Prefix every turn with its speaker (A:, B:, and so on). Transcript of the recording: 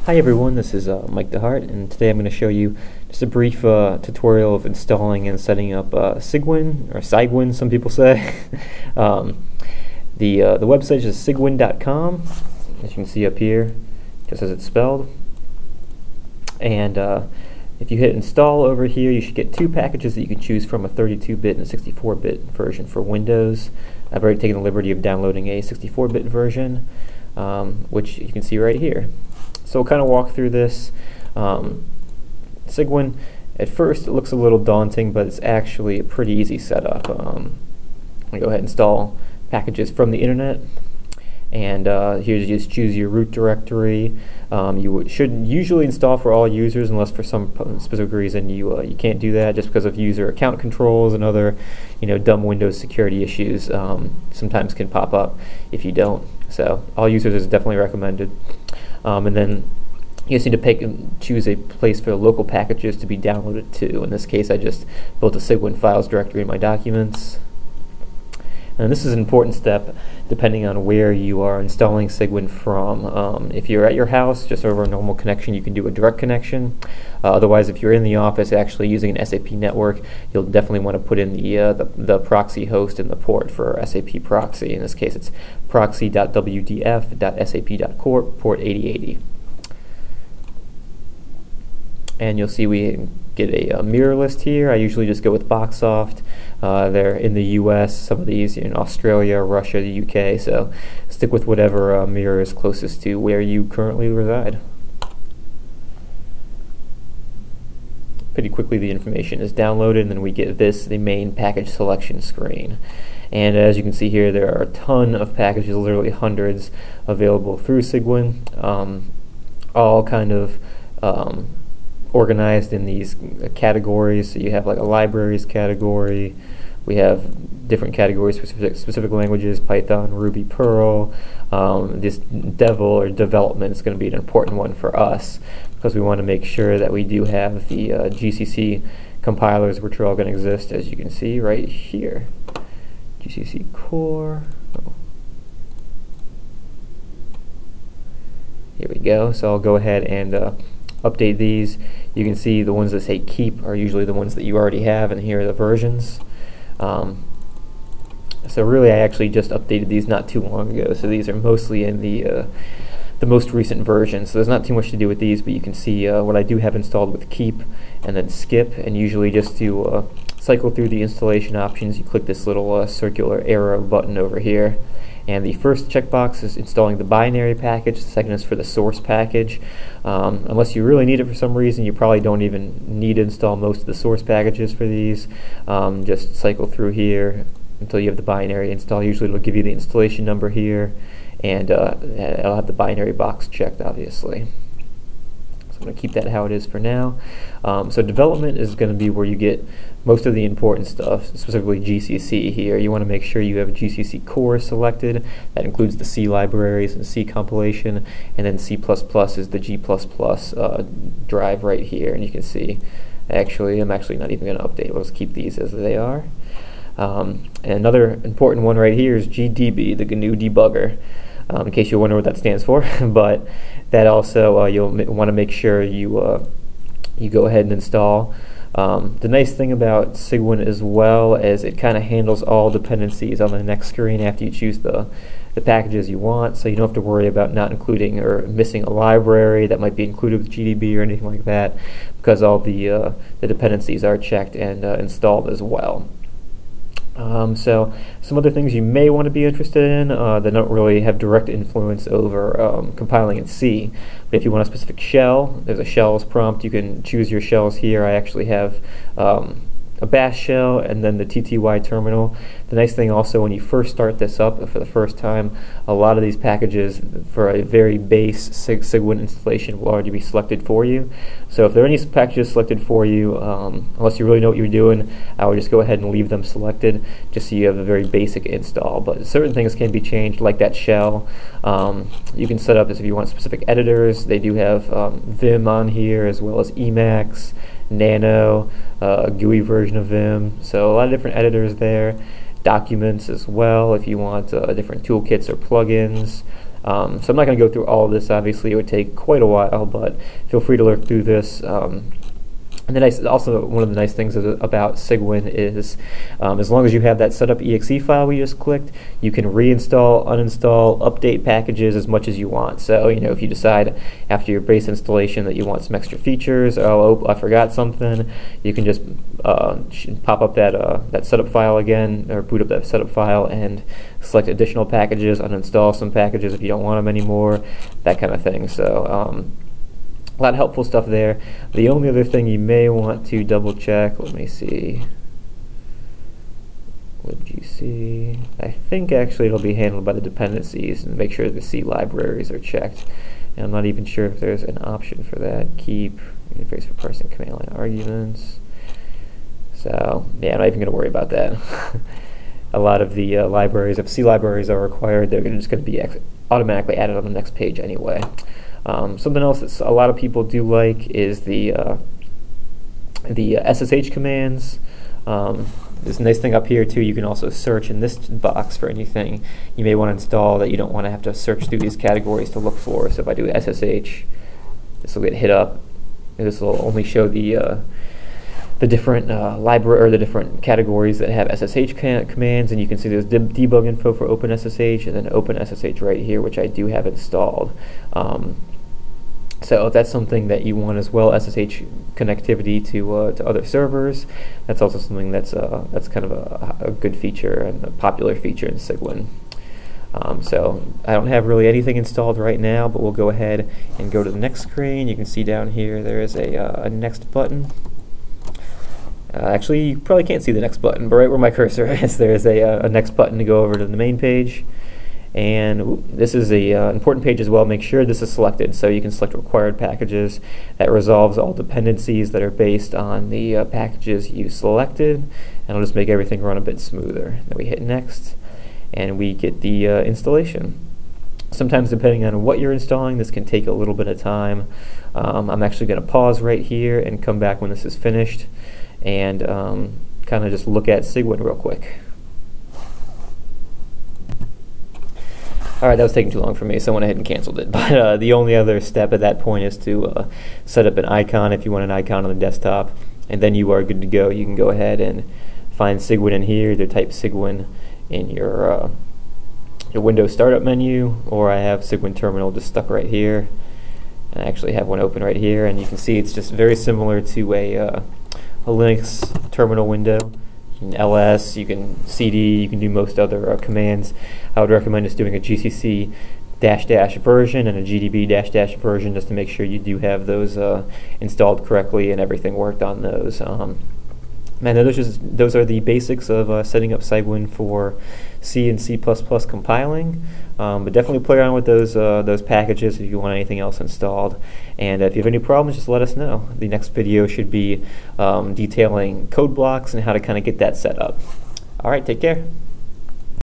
A: Hi everyone, this is Mike DeHart, and today I'm going to show you just a brief tutorial of installing and setting up Cygwin, or Cygwin some people say. The website is cygwin.com, as you can see up here, just as it's spelled. And if you hit install over here, you should get two packages that you can choose from, a 32-bit and a 64-bit version for Windows. I've already taken the liberty of downloading a 64-bit version, which you can see right here. So we'll kind of walk through this. Cygwin, at first it looks a little daunting, but it's actually a pretty easy setup. I'm going to go ahead and install packages from the internet. And here you just choose your root directory. You should usually install for all users, unless for some specific reason you can't do that, just because of user account controls and other dumb Windows security issues sometimes can pop up if you don't. So all users is definitely recommended. And then you just need to choose a place for the local packages to be downloaded to. In this case, I just built a Cygwin files directory in my documents. And this is an important step depending on where you are installing Cygwin from. If you're at your house, just over a normal connection, you can do a direct connection. Otherwise, if you're in the office actually using an SAP network, you'll definitely want to put in the proxy host and the port for SAP proxy. In this case, it's proxy.wdf.sap.corp, port 8080. And you'll see we get a mirror list here. I usually just go with Boxsoft. They're in the US, some of these in Australia, Russia, the UK, so stick with whatever mirror is closest to where you currently reside. Pretty quickly the information is downloaded, and then we get the main package selection screen. And as you can see here, there are a ton of packages, literally hundreds, available through Cygwin, all kind of organized in these categories. So you have like a libraries category. We have different categories for specific languages: Python, Ruby, Perl. This Devil or development is going to be an important one for us, because we want to make sure that we do have the GCC compilers, which are all going to exist, as you can see right here. GCC core. Oh. Here we go. So I'll go ahead and update these. You can see the ones that say keep are usually the ones that you already have, and here are the versions. So really I actually just updated these not too long ago, so these are mostly in the most recent version, so there's not too much to do with these, but you can see what I do have installed with keep and then skip. And usually just to cycle through the installation options, you click this little circular arrow button over here. And the first checkbox is installing the binary package, the second is for the source package. Unless you really need it for some reason, you probably don't even need to install most of the source packages for these. Just cycle through here until you have the binary install. Usually it'll give you the installation number here, and it'll have the binary box checked, obviously. So I'm going to keep that how it is for now. So development is going to be where you get most of the important stuff, specifically GCC here. You want to make sure you have a GCC core selected. That includes the C libraries and C compilation, and then C++ is the G++ drive right here. And you can see, I'm actually not even going to update. Let's keep these as they are. And another important one right here is GDB, the GNU debugger. In case you wonder what that stands for, but that also you'll want to make sure you go ahead and install. The nice thing about Cygwin as well is it kind of handles all dependencies on the next screen after you choose the packages you want, so you don't have to worry about not including or missing a library that might be included with GDB or anything like that, because all the dependencies are checked and installed as well. So some other things you may want to be interested in that don't really have direct influence over compiling in C. But if you want a specific shell, there's a shells prompt. You can choose your shells here. I actually have a bash shell and then the TTY terminal. The nice thing also, when you first start this up for the first time, a lot of these packages for a very base Cygwin installation will already be selected for you. So if there are any packages selected for you, unless you really know what you're doing, I would just go ahead and leave them selected, just so you have a very basic install. But certain things can be changed, like that shell. You can set up as if you want specific editors. They do have Vim on here, as well as Emacs, Nano, a GUI version of Vim. So a lot of different editors there. Documents as well, if you want different toolkits or plugins. So I'm not going to go through all of this. Obviously, it would take quite a while, but feel free to look through this. And then also, one of the nice things about Cygwin is as long as you have that setup exe file we just clicked, you can reinstall, uninstall, update packages as much as you want. So, if you decide after your base installation that you want some extra features, oh, I forgot something, you can just pop up that setup file again, or boot up that setup file and select additional packages, uninstall some packages if you don't want them anymore, that kind of thing. So, a lot of helpful stuff there. The only other thing you may want to double check, let me see. What did you see? I think actually it'll be handled by the dependencies, and make sure the C libraries are checked. And I'm not even sure if there's an option for that. Keep interface for parsing command line arguments. So yeah, I'm not even going to worry about that. A lot of the libraries, if C libraries are required, they're just going to be automatically added on the next page anyway. Something else that a lot of people do like is the SSH commands. This nice thing up here too, you can also search in this box for anything you may want to install that you don't want to have to search through these categories to look for. So if I do SSH, this will get hit up. And this will only show the different library or the different categories that have SSH commands, and you can see there's debug info for OpenSSH and then OpenSSH right here, which I do have installed. So if that's something that you want as well, SSH connectivity to other servers, that's also something that's kind of a good feature and a popular feature in Cygwin. So I don't have really anything installed right now, but we'll go ahead and go to the next screen. You can see down here there is a next button. Actually, you probably can't see the next button, but right where my cursor is, there is a next button to go over to the main page. And this is an important page as well. Make sure this is selected, so you can select required packages. That resolves all dependencies that are based on the packages you selected, and it'll just make everything run a bit smoother. Then we hit next, and we get the installation. Sometimes, depending on what you're installing, this can take a little bit of time. I'm actually going to pause right here and come back when this is finished, and kind of just look at Cygwin real quick. Alright, that was taking too long for me, so I went ahead and canceled it. But the only other step at that point is to set up an icon if you want an icon on the desktop, and then you are good to go. You can go ahead and find Cygwin in here, either type Cygwin in your Windows startup menu, or I have Cygwin terminal just stuck right here. I actually have one open right here, and you can see it's just very similar to a Linux terminal window. You can ls, you can cd, you can do most other commands. I would recommend just doing a gcc -- version and a gdb -- version just to make sure you do have those installed correctly and everything worked on those. Man, those are the basics of setting up Cygwin for C and C++ compiling. But definitely play around with those packages if you want anything else installed. And if you have any problems, just let us know. The next video should be detailing code blocks and how to kind of get that set up. All right, take care.